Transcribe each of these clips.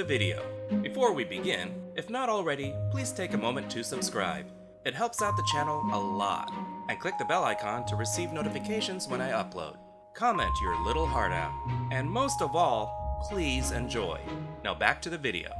video. Before we begin, if not already, please take a moment to subscribe. It helps out the channel a lot. And click the bell icon to receive notifications when I upload. Comment your little heart out. And most of all, please enjoy. Now back to the video.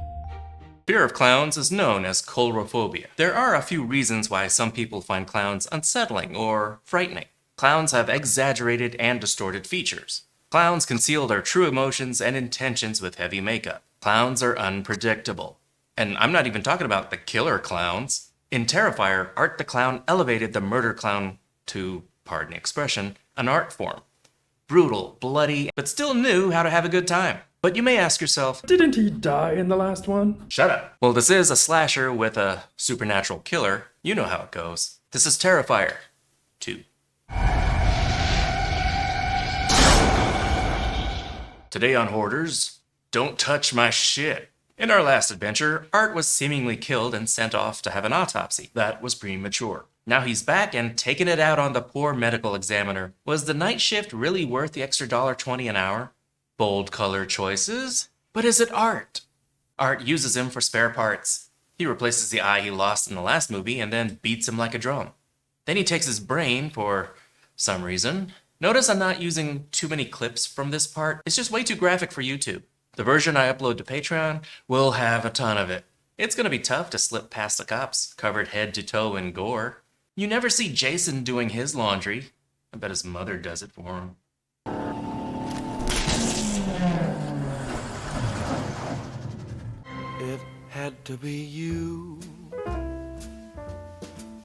Fear of clowns is known as coulrophobia. There are a few reasons why some people find clowns unsettling or frightening. Clowns have exaggerated and distorted features. Clowns conceal their true emotions and intentions with heavy makeup. Clowns are unpredictable. And I'm not even talking about the killer clowns. In Terrifier, Art the Clown elevated the murder clown to, pardon the expression, an art form. Brutal, bloody, but still knew how to have a good time. But you may ask yourself, didn't he die in the last one? Shut up. Well, this is a slasher with a supernatural killer. You know how it goes. This is Terrifier 2. Today on Hoarders, don't touch my shit. In our last adventure, Art was seemingly killed and sent off to have an autopsy. That was premature. Now he's back and taking it out on the poor medical examiner. Was the night shift really worth the extra $1.20 an hour? Bold color choices? But is it Art? Art uses him for spare parts. He replaces the eye he lost in the last movie and then beats him like a drum. Then he takes his brain for some reason. Notice I'm not using too many clips from this part. It's just way too graphic for YouTube. The version I upload to Patreon will have a ton of it. It's gonna be tough to slip past the cops, covered head to toe in gore. You never see Jason doing his laundry. I bet his mother does it for him. It had to be you.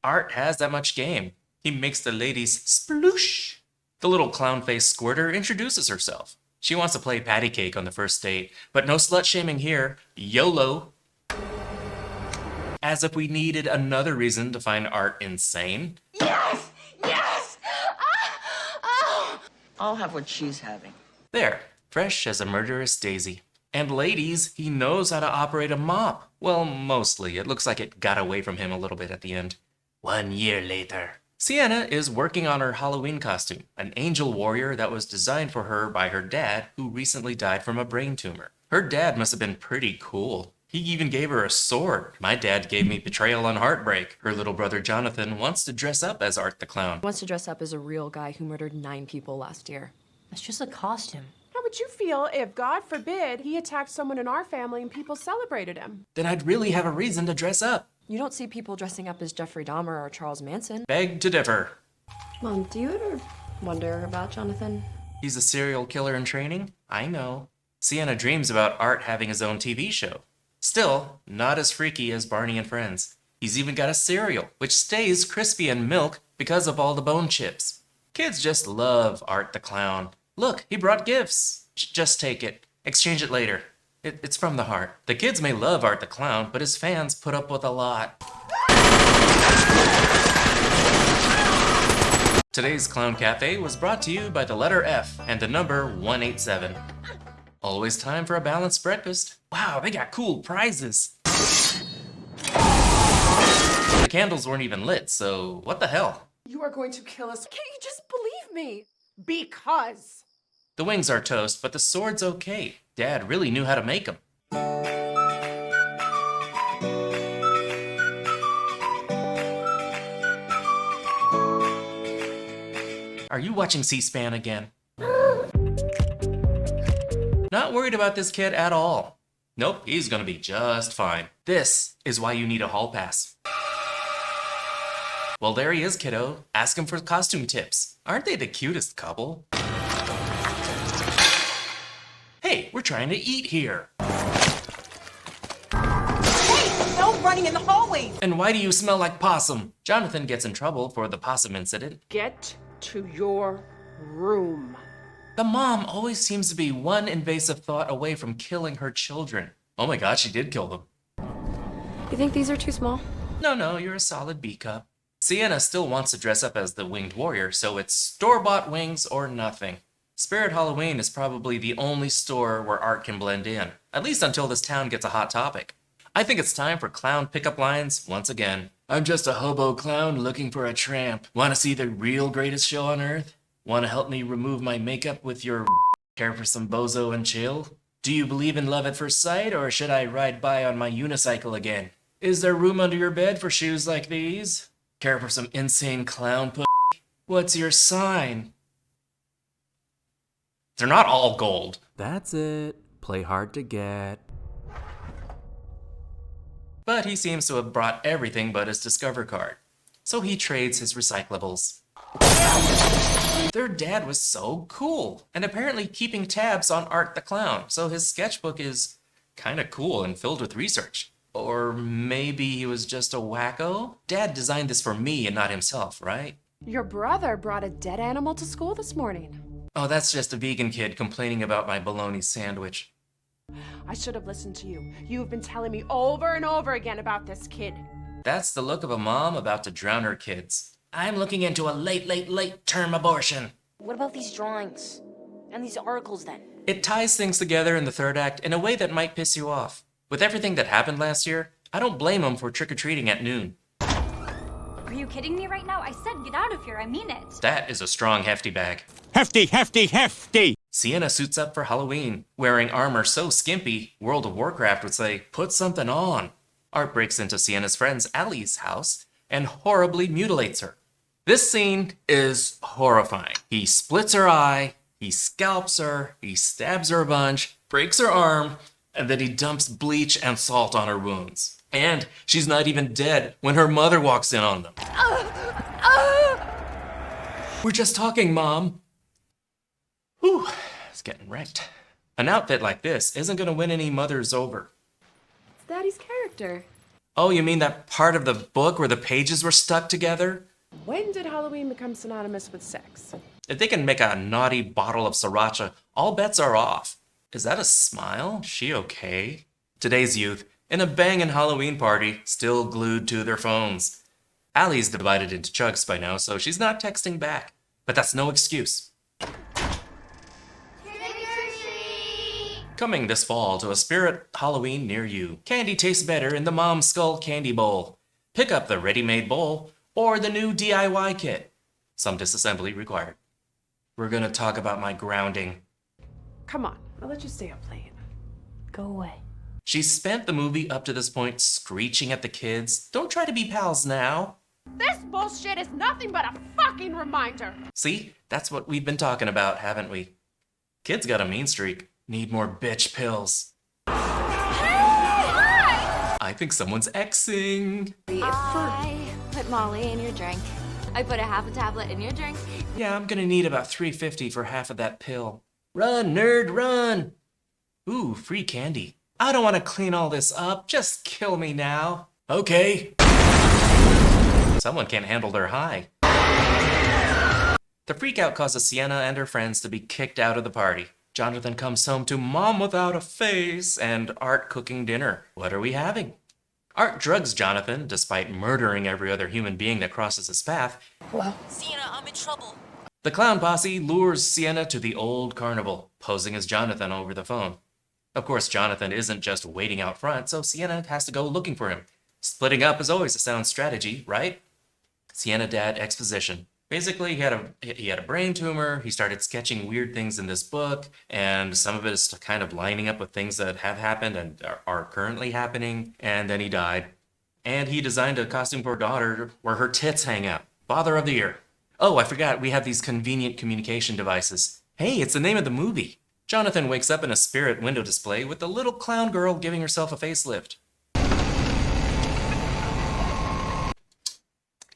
Art has that much game. He makes the ladies sploosh. The little clown-faced squirter introduces herself. She wants to play patty cake on the first date, but no slut-shaming here. YOLO. As if we needed another reason to find Art insane. Yes! Yes! I'll have what she's having. There, fresh as a murderous daisy. And ladies, he knows how to operate a mop. Well, mostly. It looks like it got away from him a little bit at the end. 1 year later. Sienna is working on her Halloween costume, an angel warrior that was designed for her by her dad, who recently died from a brain tumor. Her dad must have been pretty cool. He even gave her a sword. My dad gave me Betrayal and Heartbreak. Her little brother Jonathan wants to dress up as Art the Clown. Wants to dress up as a real guy who murdered 9 people last year. It's just a costume. How would you feel if, God forbid, he attacked someone in our family and people celebrated him? Then I'd really have a reason to dress up. You don't see people dressing up as Jeffrey Dahmer or Charles Manson. Beg to differ. Mom, do you ever wonder about Jonathan? He's a serial killer in training? I know. Sienna dreams about Art having his own TV show. Still, not as freaky as Barney and Friends. He's even got a cereal, which stays crispy in milk because of all the bone chips. Kids just love Art the Clown. Look, he brought gifts. Just take it. Exchange it later. It's from the heart. The kids may love Art the Clown, but his fans put up with a lot. Today's Clown Cafe was brought to you by the letter F and the number 187. Always time for a balanced breakfast. Wow, they got cool prizes. The candles weren't even lit, so what the hell? You are going to kill us. Can't you just believe me? Because. The wings are toast, but the sword's okay. Dad really knew how to make them. Are you watching C-SPAN again? Not worried about this kid at all. Nope, he's gonna be just fine. This is why you need a hall pass. Well, there he is, kiddo. Ask him for costume tips. Aren't they the cutest couple? Hey, we're trying to eat here. Hey, no running in the hallways! And why do you smell like possum? Jonathan gets in trouble for the possum incident. Get to your room. The mom always seems to be one invasive thought away from killing her children. Oh my god, she did kill them. You think these are too small? No, you're a solid B cup. Sienna still wants to dress up as the winged warrior, so it's store-bought wings or nothing. Spirit Halloween is probably the only store where Art can blend in, at least until this town gets a hot topic. I think it's time for clown pickup lines once again. I'm just a hobo clown looking for a tramp. Want to see the real greatest show on earth? Want to help me remove my makeup with your care for some bozo and chill? Do you believe in love at first sight, or should I ride by on my unicycle again? Is there room under your bed for shoes like these? Care for some insane clown What's your sign? They're not all gold. That's it. Play hard to get. But he seems to have brought everything but his Discover card. So he trades his recyclables. Their dad was so cool, and apparently keeping tabs on Art the Clown, so his sketchbook is kinda cool and filled with research. Or maybe he was just a wacko? Dad designed this for me and not himself, right? Your brother brought a dead animal to school this morning. Oh, that's just a vegan kid complaining about my bologna sandwich. I should have listened to you. You've been telling me over and over again about this kid. That's the look of a mom about to drown her kids. I'm looking into a late term abortion. What about these drawings? And these articles then? It ties things together in the third act in a way that might piss you off. With everything that happened last year, I don't blame him for trick-or-treating at noon. Are you kidding me right now? I said get out of here, I mean it. That is a strong hefty bag. Hefty, hefty, hefty! Sienna suits up for Halloween, wearing armor so skimpy, World of Warcraft would say, put something on. Art breaks into Sienna's friend Allie's house and horribly mutilates her. This scene is horrifying. He splits her eye, he scalps her, he stabs her a bunch, breaks her arm, and then he dumps bleach and salt on her wounds. And she's not even dead when her mother walks in on them. We're just talking, Mom. Whew, it's getting wrecked. An outfit like this isn't gonna win any mothers over. It's Daddy's character. Oh, you mean that part of the book where the pages were stuck together? When did Halloween become synonymous with sex? If they can make a naughty bottle of sriracha, all bets are off. Is that a smile? She okay? Today's youth, in a bangin' Halloween party, still glued to their phones. Allie's divided into chunks by now, so she's not texting back. But that's no excuse. Coming this fall to a Spirit Halloween near you. Candy tastes better in the Mom Skull Candy Bowl. Pick up the ready-made bowl or the new DIY kit. Some disassembly required. We're gonna talk about my grounding. Come on, I'll let you stay up late. Go away. She spent the movie up to this point screeching at the kids. Don't try to be pals now. This bullshit is nothing but a fucking reminder. See, that's what we've been talking about, haven't we? Kids got a mean streak. Need more bitch pills. I think someone's Xing. I put Molly in your drink. I put a half a tablet in your drink. Yeah, I'm gonna need about $3.50 for half of that pill. Run, nerd, run! Ooh, free candy. I don't want to clean all this up. Just kill me now. Okay. Someone can't handle their high. The freakout causes Sienna and her friends to be kicked out of the party. Jonathan comes home to Mom without a face and Art cooking dinner. What are we having? Art drugs Jonathan, despite murdering every other human being that crosses his path. Hello? Sienna, I'm in trouble. The clown posse lures Sienna to the old carnival, posing as Jonathan over the phone. Of course, Jonathan isn't just waiting out front, so Sienna has to go looking for him. Splitting up is always a sound strategy, right? Sienna Dad exposition. Basically, he had a brain tumor, he started sketching weird things in this book, and some of it is kind of lining up with things that have happened and are currently happening, and then he died. And he designed a costume for her daughter where her tits hang out. Father of the Year. Oh, I forgot, we have these convenient communication devices. Hey, it's the name of the movie. Jonathan wakes up in a spirit window display with the little clown girl giving herself a facelift.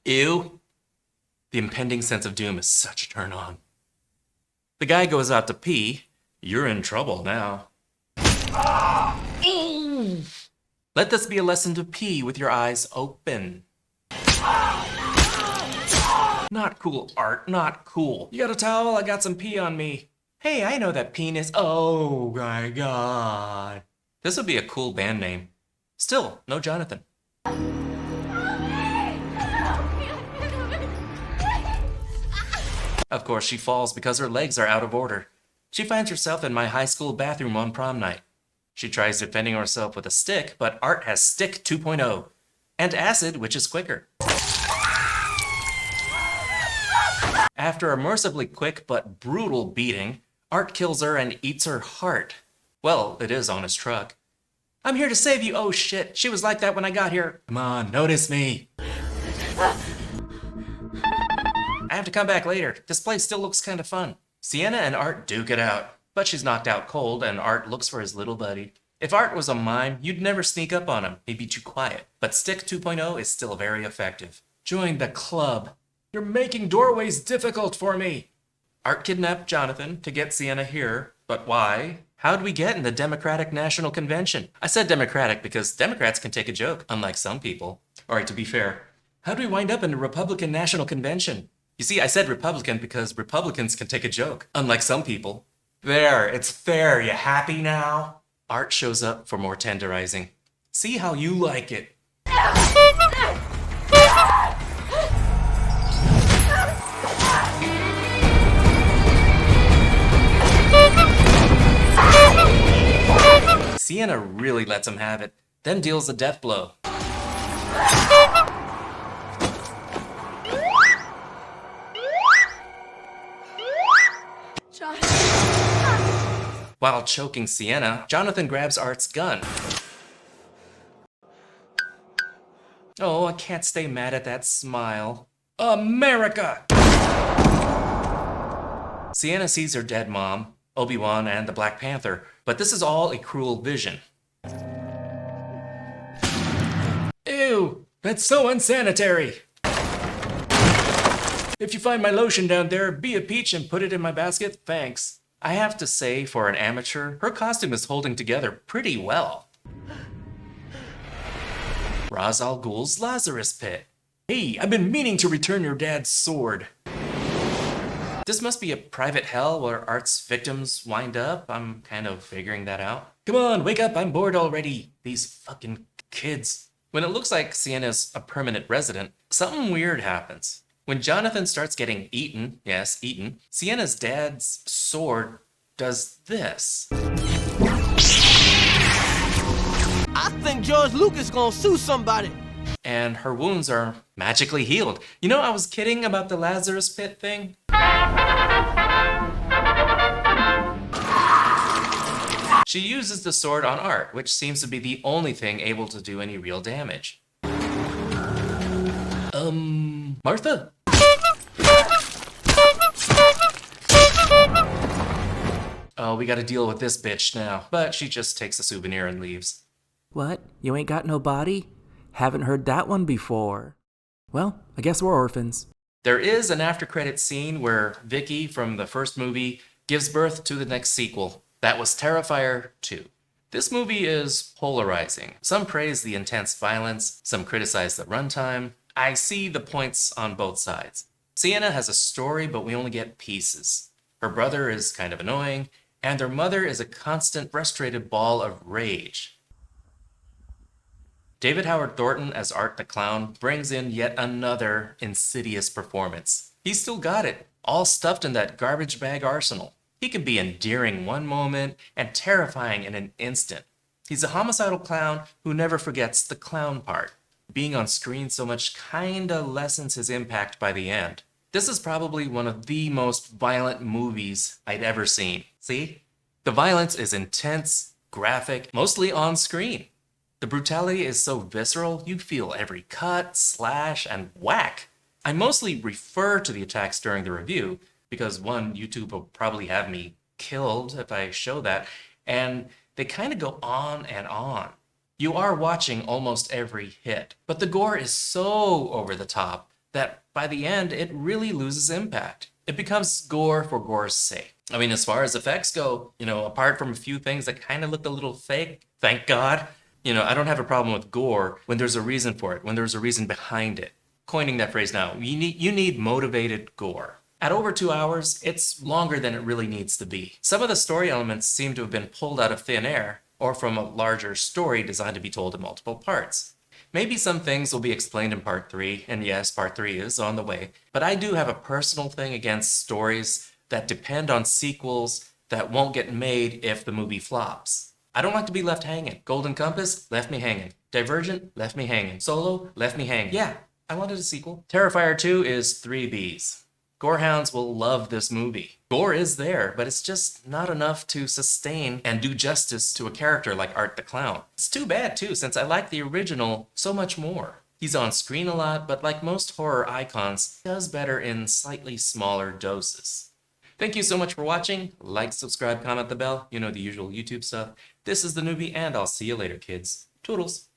Ew. The impending sense of doom is such a turn on. The guy goes out to pee. You're in trouble now. Let this be a lesson to pee with your eyes open. Not cool, Art, not cool. You got a towel? I got some pee on me. Hey, I know that penis. Oh my god. This would be a cool band name. Still, no Jonathan. Of course, she falls because her legs are out of order. She finds herself in my high school bathroom on prom night. She tries defending herself with a stick, but Art has Stick 2.0. And acid, which is quicker. After a mercifully quick but brutal beating, Art kills her and eats her heart. Well, it is on his truck. I'm here to save you. Oh shit, she was like that when I got here. Come on, notice me. I have to come back later. This place still looks kind of fun. Sienna and Art duke it out, but she's knocked out cold and Art looks for his little buddy. If Art was a mime, you'd never sneak up on him. He'd be too quiet. But Stick 2.0 is still very effective. Join the club. You're making doorways difficult for me. Art kidnapped Jonathan to get Sienna here, but why? How'd we get in the Democratic National Convention? I said Democratic because Democrats can take a joke, unlike some people. All right, to be fair, how'd we wind up in the Republican National Convention? You see, I said Republican because Republicans can take a joke, unlike some people. There, it's fair. You happy now? Art shows up for more tenderizing. See how you like it. Sienna really lets him have it, then deals a death blow. While choking Sienna, Jonathan grabs Art's gun. Oh, I can't stay mad at that smile. America! Sienna sees her dead mom, Obi-Wan, and the Black Panther, but this is all a cruel vision. Ew, that's so unsanitary. If you find my lotion down there, be a peach and put it in my basket, thanks. I have to say, for an amateur, her costume is holding together pretty well. Ra's al Ghul's Lazarus Pit. Hey, I've been meaning to return your dad's sword. This must be a private hell where Art's victims wind up. I'm kind of figuring that out. Come on, wake up, I'm bored already. These fucking kids. When it looks like Sienna's a permanent resident, something weird happens. When Jonathan starts getting eaten, yes, eaten, Sienna's dad's sword does this. I think George Lucas gonna sue somebody. And her wounds are magically healed. You know, I was kidding about the Lazarus Pit thing. She uses the sword on Art, which seems to be the only thing able to do any real damage. Martha? Oh, we gotta deal with this bitch now. But she just takes a souvenir and leaves. What? You ain't got no body? Haven't heard that one before. Well, I guess we're orphans. There is an after-credits scene where Vicky from the first movie gives birth to the next sequel. That was Terrifier 2. This movie is polarizing. Some praise the intense violence, some criticize the runtime. I see the points on both sides. Sienna has a story, but we only get pieces. Her brother is kind of annoying, and their mother is a constant frustrated ball of rage. David Howard Thornton as Art the Clown brings in yet another insidious performance. He's still got it, all stuffed in that garbage bag arsenal. He can be endearing one moment and terrifying in an instant. He's a homicidal clown who never forgets the clown part. Being on screen so much kinda lessens his impact by the end. This is probably one of the most violent movies I'd ever seen. See? The violence is intense, graphic, mostly on screen. The brutality is so visceral, you feel every cut, slash, and whack. I mostly refer to the attacks during the review, because one, YouTube will probably have me killed if I show that, and they kind of go on and on. You are watching almost every hit, but the gore is so over the top that by the end, it really loses impact. It becomes gore for gore's sake. I mean, as far as effects go, apart from a few things that kind of looked a little fake, thank God, I don't have a problem with gore when there's a reason for it, when there's a reason behind it. Coining that phrase now, you need motivated gore. At over 2 hours, it's longer than it really needs to be. Some of the story elements seem to have been pulled out of thin air, or from a larger story designed to be told in multiple parts. Maybe some things will be explained in part 3, and yes, part 3 is on the way, but I do have a personal thing against stories that depend on sequels that won't get made if the movie flops. I don't like to be left hanging. Golden Compass left me hanging. Divergent left me hanging. Solo left me hanging. Yeah, I wanted a sequel. Terrifier 2 is 3 Bs. Gorehounds will love this movie. Gore is there, but it's just not enough to sustain and do justice to a character like Art the Clown. It's too bad too, since I like the original so much more. He's on screen a lot, but like most horror icons, does better in slightly smaller doses. Thank you so much for watching. Like, subscribe, comment the bell. You know the usual YouTube stuff. This is theNewBee, and I'll see you later, kids. Toodles.